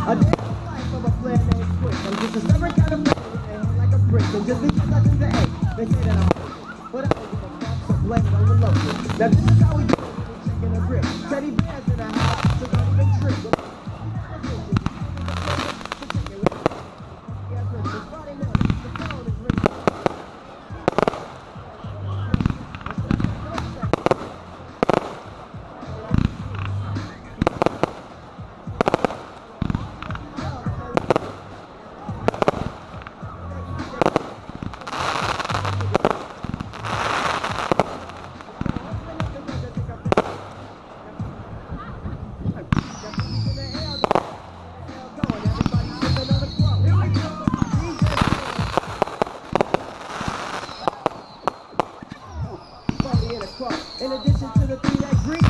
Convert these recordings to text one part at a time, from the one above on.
A day in the life of a player named Quick. I'm just a stubborn kind of player with a head like a brick. And just because I took the A, they say that I'm fake. But I don't give a fuck, so blame it on the local. Now this is how we do it when we're checking a grip. Teddy bears in the house, so don't even trip. In addition to the three that green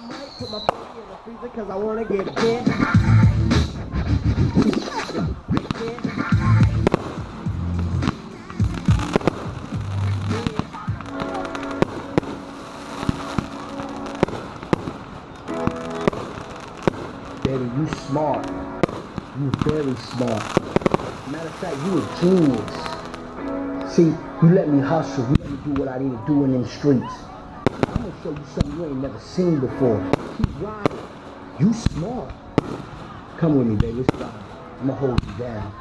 might put my body in the freezer because I want to get bit. Baby, you smart. You very smart. Matter of fact, you a genius. See, you let me hustle, you let me do what I need to do in them streets. I'm gonna show you something you ain't never seen before. Keep riding. You smart. Come with me, baby. Let's ride. I'm gonna hold you down.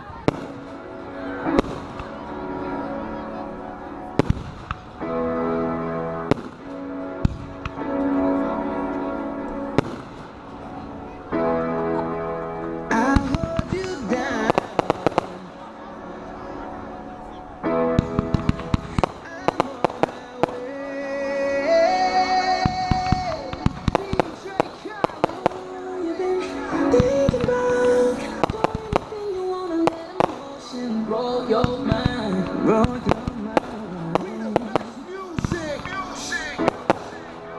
Roll your mind, roll your mind.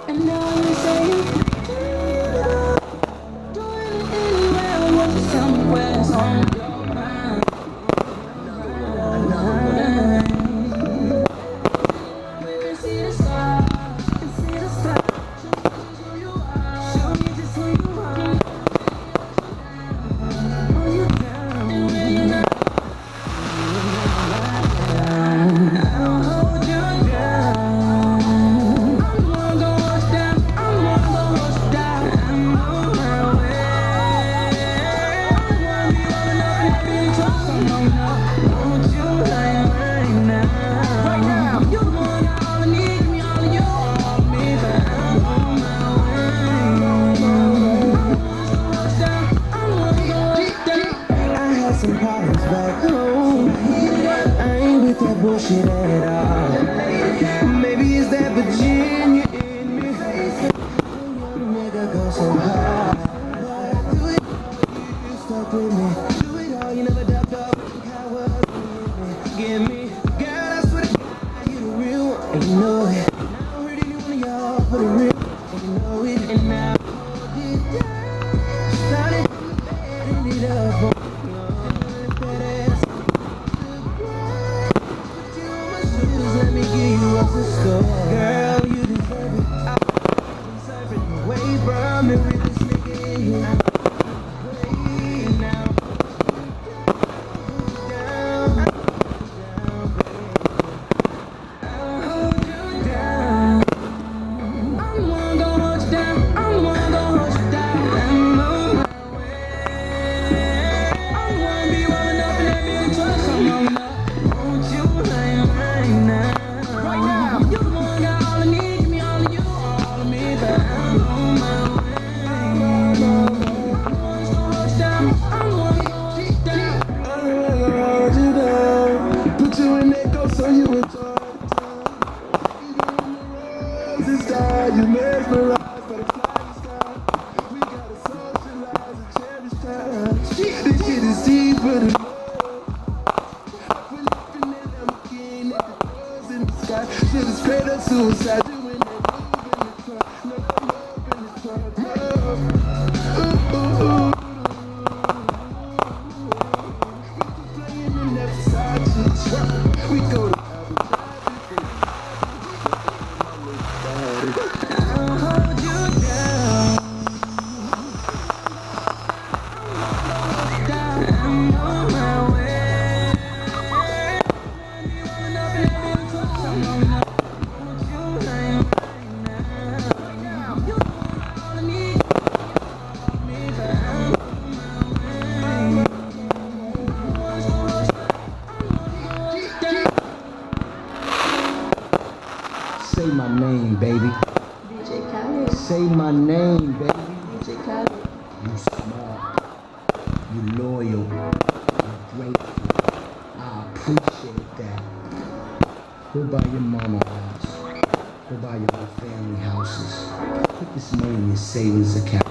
And now you say you doing it anywhere, I want you somewhere on your mind. We can see the stars, we can see the stars. Show me just who you are, show me just who you are. Hold you down, and when you're not. Some problems back home. I ain't with that bullshit at all. Maybe it's that Virginia in me. Nigga go so hard. Do it, you stuck with me. Do it all, you never ducked off. Give me, girl, I swear to God, you the real one, and you know it. I don't hurt any one of y'all for the real, and you know it. And now, started ended up. Let me give you up the score. Girl, you deserve it. I deserve it. Away from every nigga in here. Way now. Down, I'll hold you down. I'm one gonna hold you down. I'm one gonna hold you down. I'm on my way. I'm gonna be rolling up in that big truck. I'm on up. Won't you right now? You the one got all I need, give me all of you, all of me, but I'm on my way. my name, baby. DJ Khaled. You smart. You loyal. You're grateful. I appreciate that. Go buy your mama a house. Go buy your whole family houses. Put this money in your savings account.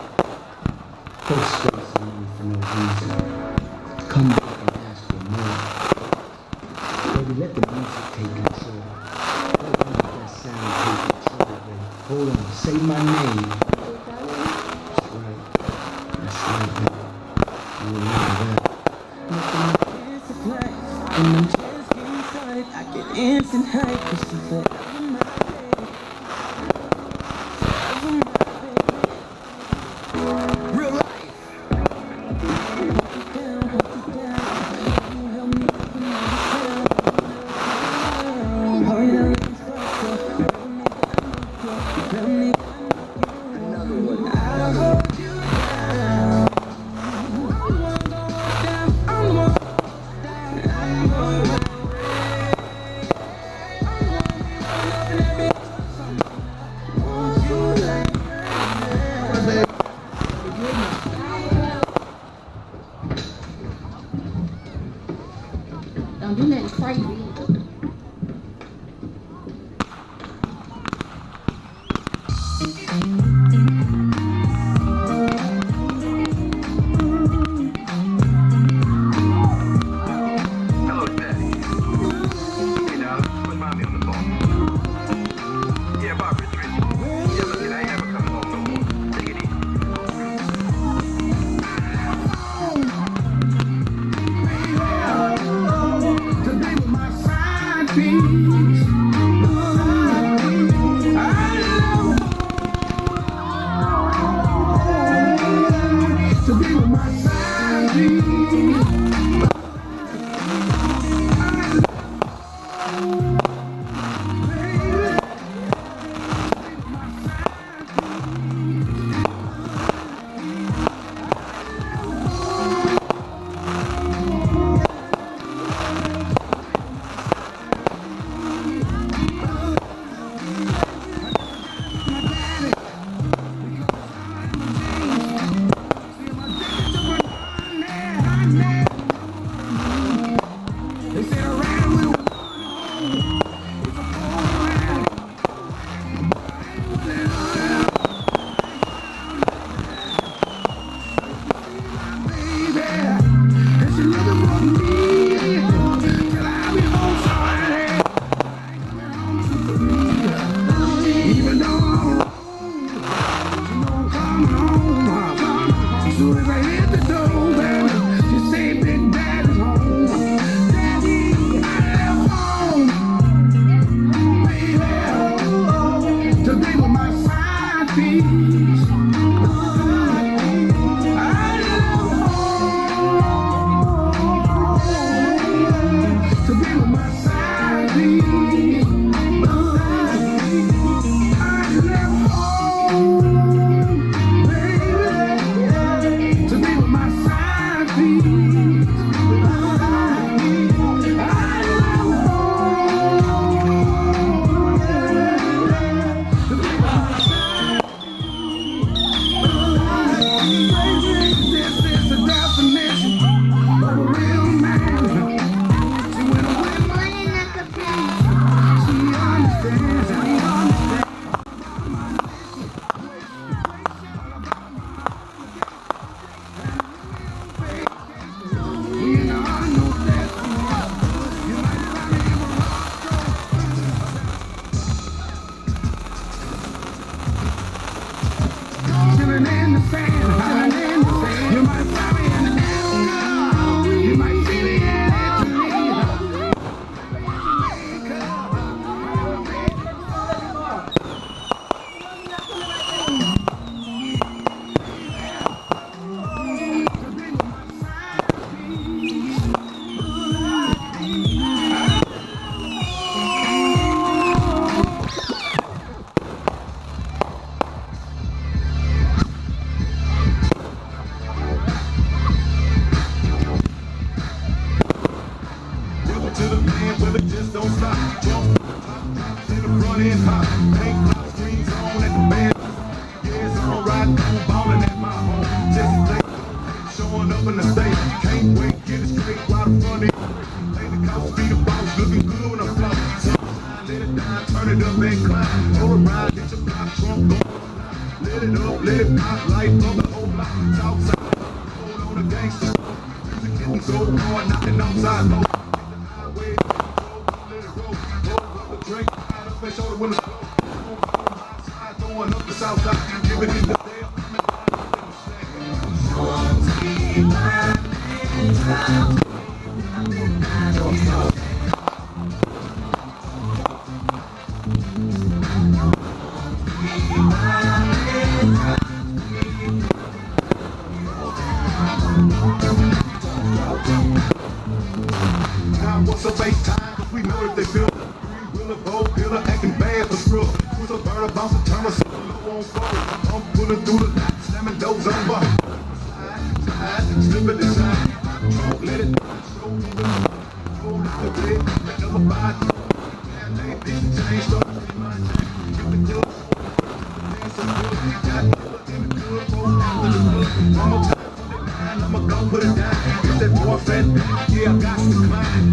Don't spend some money for no reason. Come back and ask for more. Baby, let the music take control. Let that sound take control, baby. Hold on, say my name. That's right. That's right, baby. You remember that. It's a flight, and I'm just getting started. I get instant hype, 'cause she's forever my baby. Forever my baby. Real life. Hold it down, hold it down. You help me open my heart. Oh, yeah, let's go. Real nigga, Another one. I'll hold you down. Don't do nothing crazy either. Hello, Daddy. Hey, now, put mommy on the phone. Yeah, Barbara, it's Rich. Yeah, look, I ain't never coming home no more. Take it easy. To be with my side piece. To be with my side piece. They said I ran with baby, and she looking for me till I be home sorry. Even though I'm wrong, coming home. As soon as I hit the door, baby, she say Big Daddy's home. Daddy, I left home, baby, to be with my side piece. To be with my side piece. I left home, baby, to be with my side piece. I left home, to be with my side piece. This is the definition of a real man. She went away, she understands, I understand. You know, I know that you might find me in Morocco. Chilling in the sand, chilling in the sand. You might find me in Africa. You might see me in Italy. To the man where they just don't stop. Jump, in the front end hop. Tank top, screens on at the band. Yeah, it's gone ballin' at my home. Jesse Blake showing up in the state. Can't wait, get it straight right in front of you. Lay the couch, be the boss, looking good when I'm flossing. Let it down, turn it up and climb. Roll around, get your block drunk, go. Let it up, let it pop, light up the whole block. Southside, hold on the gangsters. Music getting so hard, knocking outside low. Highway, let it roll. Roll up the drink, ride up and show the windows. Throwing up the south side, giving it the day. Now what's a fake time? Cause we know that they feel. Three-wheeler, four-wheeler, acting bad for screw. Who's a burner, bounce and turn us low on four. I'm pulling through the night, slamming doors on bar. Slide, slip it inside. Don't let it show me the hold up the bed, make up a body. Man, they bitch change, start to be my change. Get the club, dance some good. Got killer in the club, roll out to the club. One more time, I'ma go put it down. Get that boy fat, yeah, I got to climb.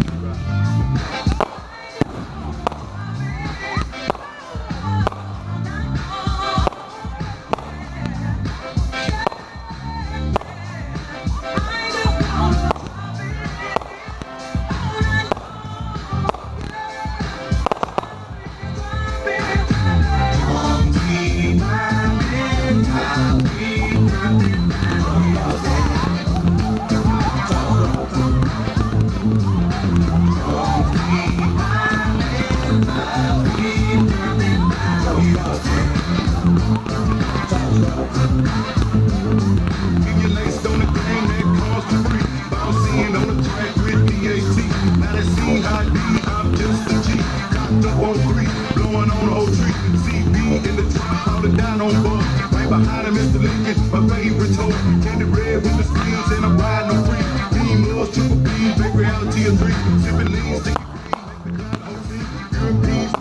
Behind him is the Lincoln, my favorite toy. Candy red with the skills and I'm riding no free. Team loves triple B, big reality of three. Sipping lean, sticky green, make the cloud OC. Europeans,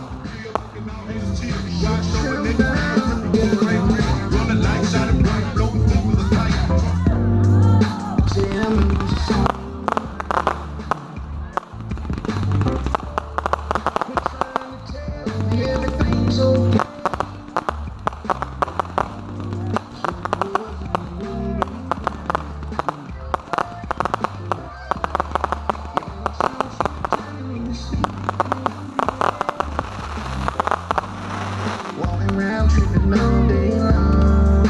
looking out his cheek. Watch over nigga, running like shining bright, blowing through the light. Everything's okay. Walking around tripping all day long.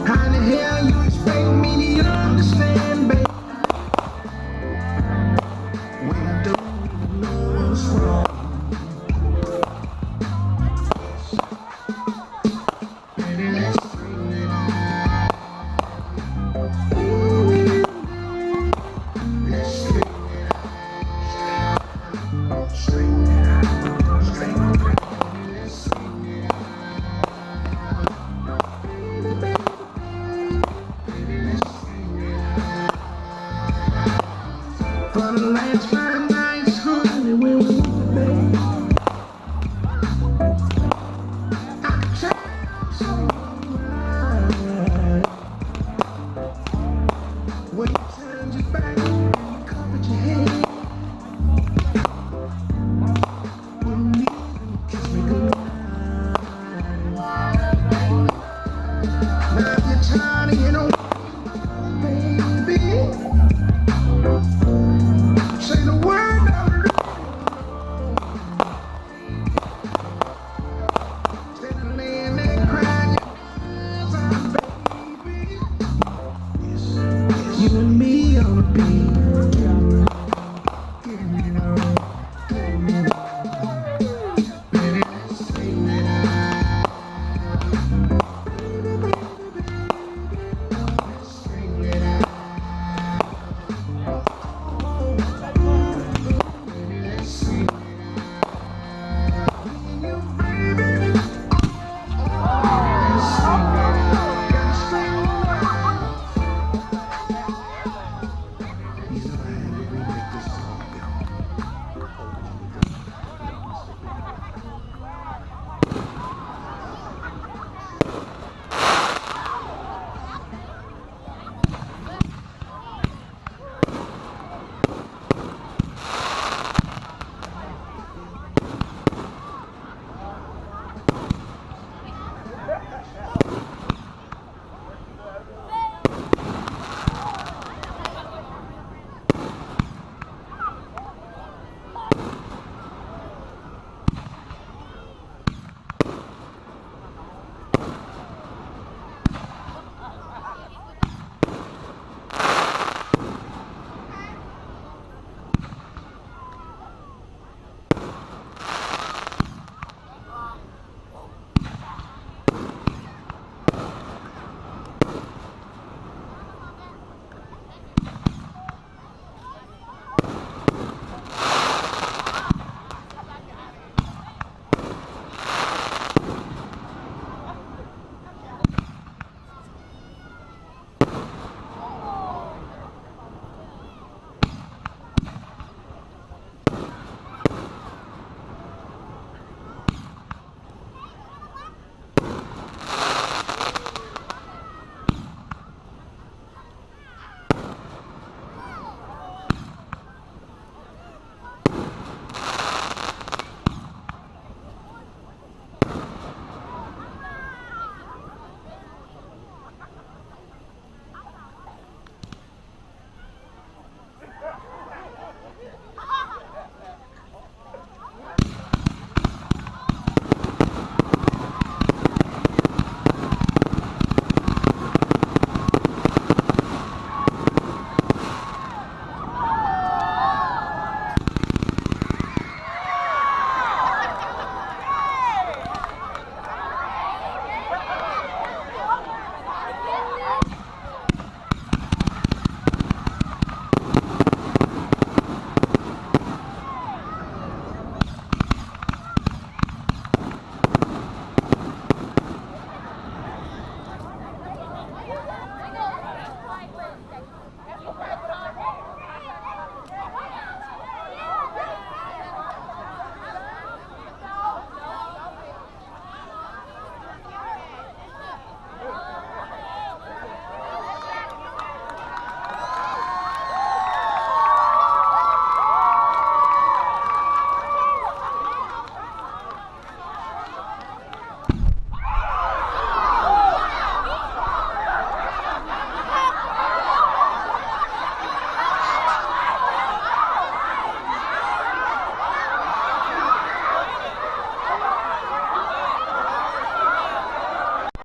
How the hell you expect me to understand, baby? When I don't know what's wrong. Baby, let's straighten it out. Let's straighten it out. Straighten it out. Straighten it out. Let's straighten it out. Baby, let's straighten it out. For the last 5 nights, honey, when we were baby, I tried so hard. When you turned your back and you covered your head, wouldn't even kiss me goodnight. Now you're trying to get on